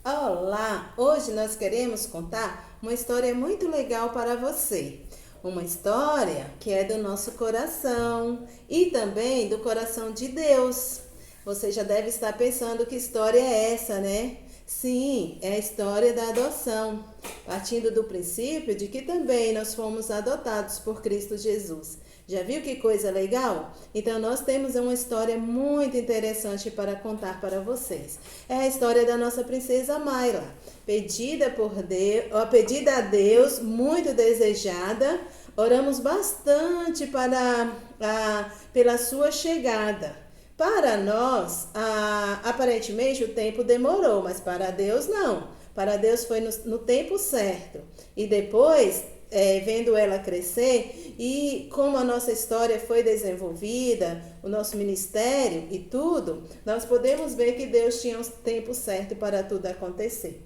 Olá! Hoje nós queremos contar uma história muito legal para você. Uma história que é do nosso coração e também do coração de Deus. Você já deve estar pensando que história é essa, né? Sim, é a história da adoção, partindo do princípio de que também nós fomos adotados por Cristo Jesus. Já viu que coisa legal? Então nós temos uma história muito interessante para contar para vocês. É a história da nossa princesa Mayla, pedida a Deus, muito desejada. Oramos bastante pela sua chegada. Para nós, aparentemente o tempo demorou, mas para Deus não. Para Deus foi no tempo certo. E depois, vendo ela crescer e como a nossa história foi desenvolvida, o nosso ministério e tudo, nós podemos ver que Deus tinha um tempo certo para tudo acontecer.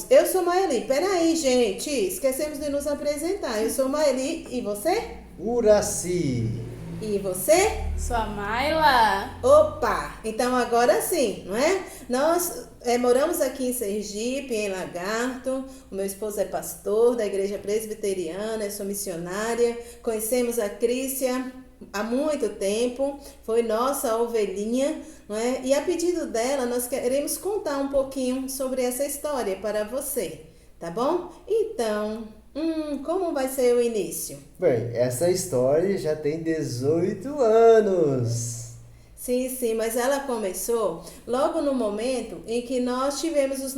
Eu sou Maeli. Peraí, gente, esquecemos de nos apresentar. Eu sou Maeli e você? Uraci. E você? Sou a Mayla. Opa! Então agora sim, não é? Nós moramos aqui em Sergipe, em Lagarto. O meu esposo é pastor da igreja presbiteriana, eu sou missionária. Conhecemos a Crícia há muito tempo, foi nossa ovelhinha, não é? E a pedido dela, nós queremos contar um pouquinho sobre essa história para você, tá bom? Então, como vai ser o início? Bem, essa história já tem 18 anos. Sim, mas ela começou logo no momento em que nós tivemos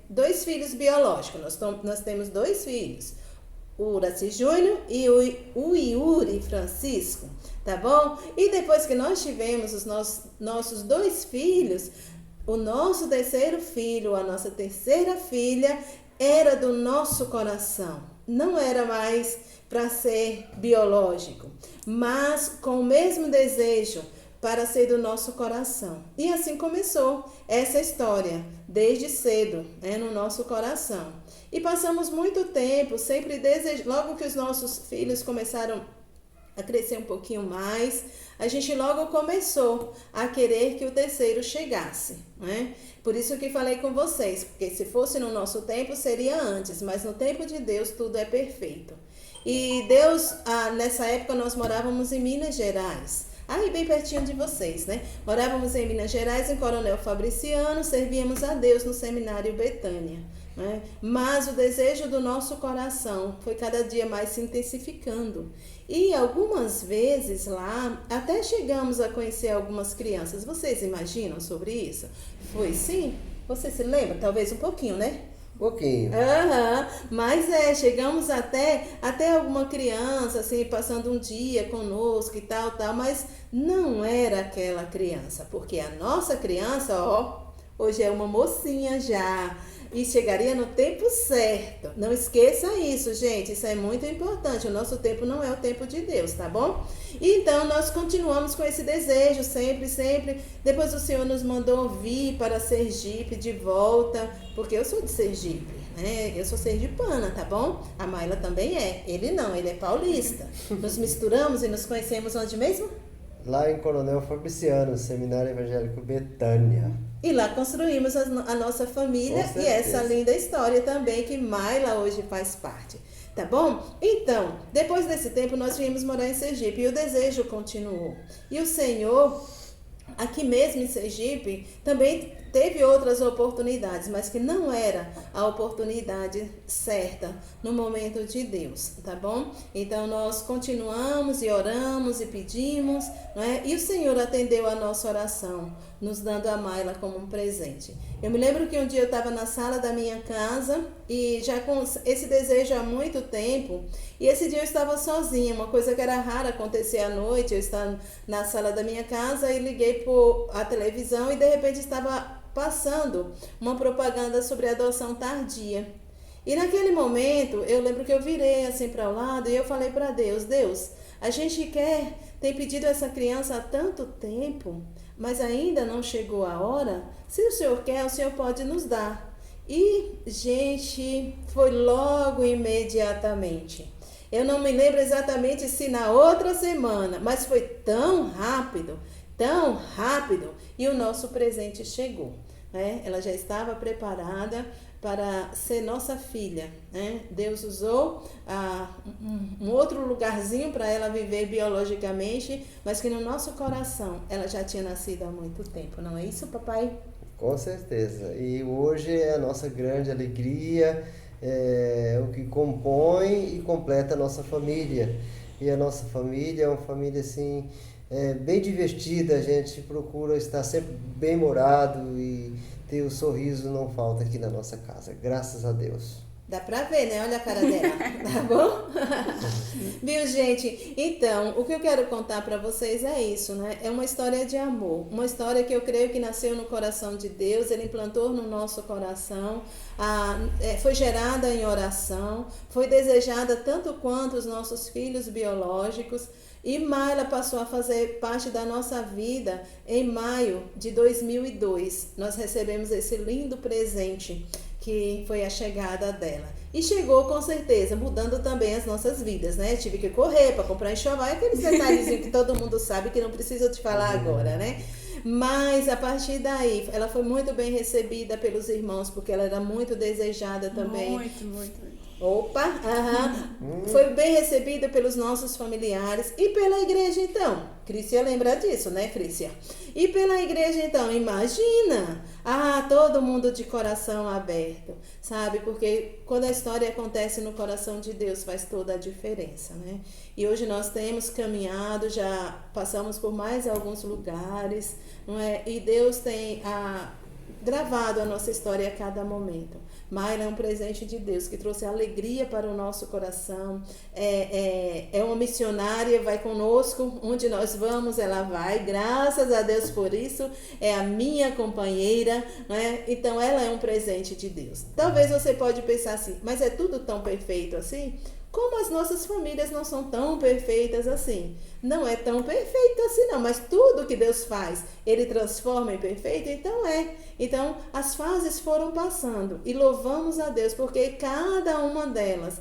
dois filhos biológicos. Nós temos dois filhos, o Uraci Júnior e o Yuri Francisco, tá bom? E depois que nós tivemos os nossos dois filhos, o nosso terceiro filho, a nossa terceira filha, era do nosso coração. Não era mais para ser biológico, mas com o mesmo desejo para ser do nosso coração. E assim começou essa história, desde cedo, no nosso coração. E passamos muito tempo sempre logo que os nossos filhos começaram a crescer um pouquinho mais, a gente logo começou a querer que o terceiro chegasse, né? Por isso que falei com vocês, porque se fosse no nosso tempo seria antes, mas no tempo de Deus tudo é perfeito. E Deus, nessa época nós morávamos em Minas Gerais, aí bem pertinho de vocês, né? Morávamos em Minas Gerais, em Coronel Fabriciano, servíamos a Deus no seminário Betânia, né? Mas o desejo do nosso coração foi cada dia mais se intensificando. E algumas vezes lá, até chegamos a conhecer algumas crianças. Vocês imaginam sobre isso? Foi sim? Você se lembra? Talvez um pouquinho, né? Pouquinho. Mas chegamos até alguma criança, assim, passando um dia conosco e tal, mas não era aquela criança, porque a nossa criança, hoje é uma mocinha já, e chegaria no tempo certo. Não esqueça isso, gente, isso é muito importante, o nosso tempo não é o tempo de Deus, tá bom? Então, nós continuamos com esse desejo, sempre. Depois o Senhor nos mandou vir para Sergipe de volta, porque eu sou de Sergipe, né? Eu sou sergipana, tá bom? A Mayla também é. Ele não, ele é paulista. Nos misturamos e nos conhecemos onde mesmo? Lá em Coronel Fabriciano, Seminário Evangélico Betânia. E lá construímos a nossa família e essa linda história também que Mayla hoje faz parte. Tá bom? Então, depois desse tempo nós viemos morar em Sergipe e o desejo continuou. E o Senhor, aqui mesmo em Sergipe, também teve outras oportunidades, mas que não era a oportunidade certa no momento de Deus, tá bom? Então nós continuamos e oramos e pedimos, não é? E o Senhor atendeu a nossa oração, nos dando a Mayla como um presente. Eu me lembro que um dia eu estava na sala da minha casa e já com esse desejo há muito tempo, e esse dia eu estava sozinha, uma coisa que era rara acontecer à noite, eu estava na sala da minha casa e liguei a televisão e de repente estava passando uma propaganda sobre adoção tardia. E naquele momento, eu lembro que eu virei assim para o lado e eu falei para Deus, a gente tem pedido essa criança há tanto tempo, mas ainda não chegou a hora. Se o Senhor quer, o Senhor pode nos dar. E, gente, foi logo imediatamente. Eu não me lembro exatamente se na outra semana, mas foi tão rápido, e o nosso presente chegou. né? Ela já estava preparada para ser nossa filha, né? Deus usou um outro lugarzinho para ela viver biologicamente, mas que no nosso coração ela já tinha nascido há muito tempo, não é isso, papai? Com certeza. E hoje é a nossa grande alegria, é o que compõe e completa a nossa família. E a nossa família é uma família assim, bem divertida, a gente procura estar sempre bem morado e ter o sorriso não falta aqui na nossa casa, graças a Deus. Dá pra ver, né? Olha a cara dela, tá bom? Viu, gente? Então, o que eu quero contar pra vocês é isso, né? É uma história de amor. Uma história que eu creio que nasceu no coração de Deus, Ele implantou no nosso coração, foi gerada em oração, foi desejada tanto quanto os nossos filhos biológicos. E Mayla passou a fazer parte da nossa vida em maio de 2002. Nós recebemos esse lindo presente que foi a chegada dela. E chegou com certeza, mudando também as nossas vidas, né? Tive que correr para comprar enxoval, aqueles detalhezinhos que todo mundo sabe que não precisa te falar agora, né? Mas a partir daí, ela foi muito bem recebida pelos irmãos, porque ela era muito desejada também. Muito. Opa, foi bem recebida pelos nossos familiares e pela igreja então. Crícia lembra disso, né, Crícia? E pela igreja então, imagina, todo mundo de coração aberto, sabe? Porque quando a história acontece no coração de Deus faz toda a diferença, né? E hoje nós temos caminhado, já passamos por mais alguns lugares, não é? E Deus tem gravado a nossa história a cada momento. Mayla é um presente de Deus que trouxe alegria para o nosso coração. É uma missionária, vai conosco, onde nós vamos, ela vai. Graças a Deus por isso, é a minha companheira, né? Então ela é um presente de Deus. Talvez você pode pensar assim, mas é tudo tão perfeito assim? Como as nossas famílias não são tão perfeitas assim? Não é tão perfeito assim não, mas tudo que Deus faz, Ele transforma em perfeito, então é. Então, as fases foram passando e louvamos a Deus, porque cada uma delas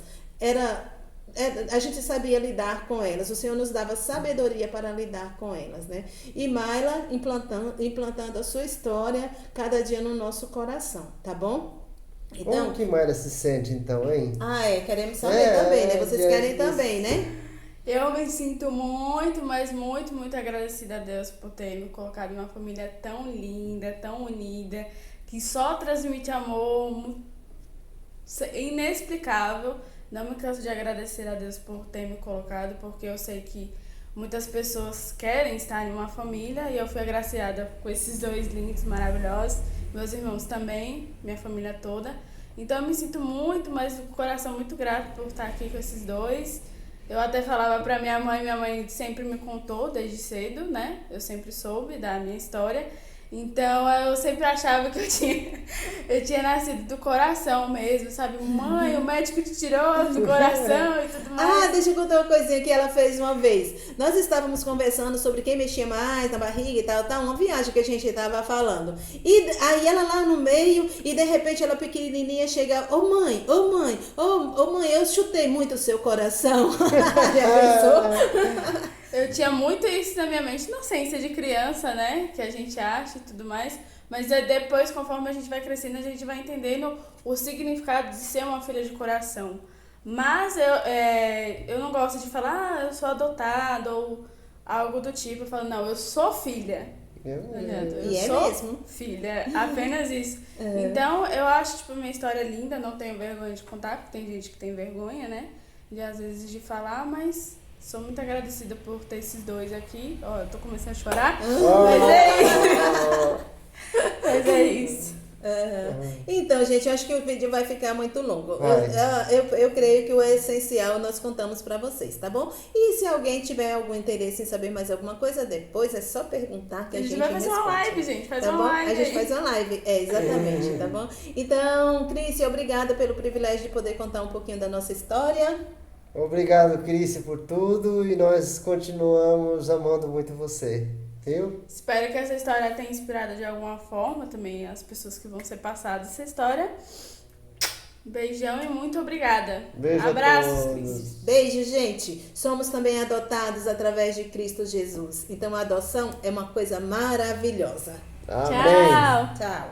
a gente sabia lidar com elas, o Senhor nos dava sabedoria para lidar com elas, né? E Mayla implantando a sua história cada dia no nosso coração, tá bom? Então, como que Mayla se sente então, hein? Queremos saber também, né? Vocês querem também, né? Eu me sinto muito, mas muito agradecida a Deus por ter me colocado em uma família tão linda, tão unida, que só transmite amor inexplicável. Não me canso de agradecer a Deus por ter me colocado, porque eu sei que muitas pessoas querem estar em uma família e eu fui agraciada com esses dois lindos, maravilhosos. Meus irmãos também, minha família toda. Então eu me sinto muito, mas o coração muito grato por estar aqui com esses dois. Eu até falava pra minha mãe sempre me contou desde cedo, né? Eu sempre soube da minha história. Então eu sempre achava que eu tinha nascido do coração mesmo, sabe? Mãe, o médico te tirou do coração e tudo mais. Deixa eu contar uma coisinha que ela fez uma vez. Nós estávamos conversando sobre quem mexia mais na barriga e tal, uma viagem que a gente estava falando. E aí ela lá no meio, e de repente ela pequenininha chega, mãe, eu chutei muito o seu coração. Já pensou? Eu tinha muito isso na minha mente, inocência de criança, né? Que a gente acha e tudo mais. Mas depois, conforme a gente vai crescendo, a gente vai entendendo o significado de ser uma filha de coração. Mas eu não gosto de falar, eu sou adotada ou algo do tipo. Eu falo, não, eu sou filha. Eu sou mesmo filha, apenas isso. Então, eu acho, minha história linda, não tenho vergonha de contar, porque tem gente que tem vergonha, né? Às vezes de falar, mas... Sou muito agradecida por ter esses dois aqui. Eu tô começando a chorar. Mas é isso. Então, gente, eu acho que o vídeo vai ficar muito longo. Eu creio que o essencial nós contamos para vocês, tá bom? E se alguém tiver algum interesse em saber mais alguma coisa, depois é só perguntar que a gente vai fazer uma live, gente. Faz uma live. A gente faz uma live, exatamente, tá bom? Então, Cris, obrigada pelo privilégio de poder contar um pouquinho da nossa história. Obrigado, Cris, por tudo e nós continuamos amando muito você, viu? Espero que essa história tenha inspirado de alguma forma também as pessoas que vão ser passadas essa história. Beijão e muito obrigada. Beijo. Abraços, Cris. Beijo, gente. Somos também adotados através de Cristo Jesus. Então a adoção é uma coisa maravilhosa. Amém. Tchau. Tchau.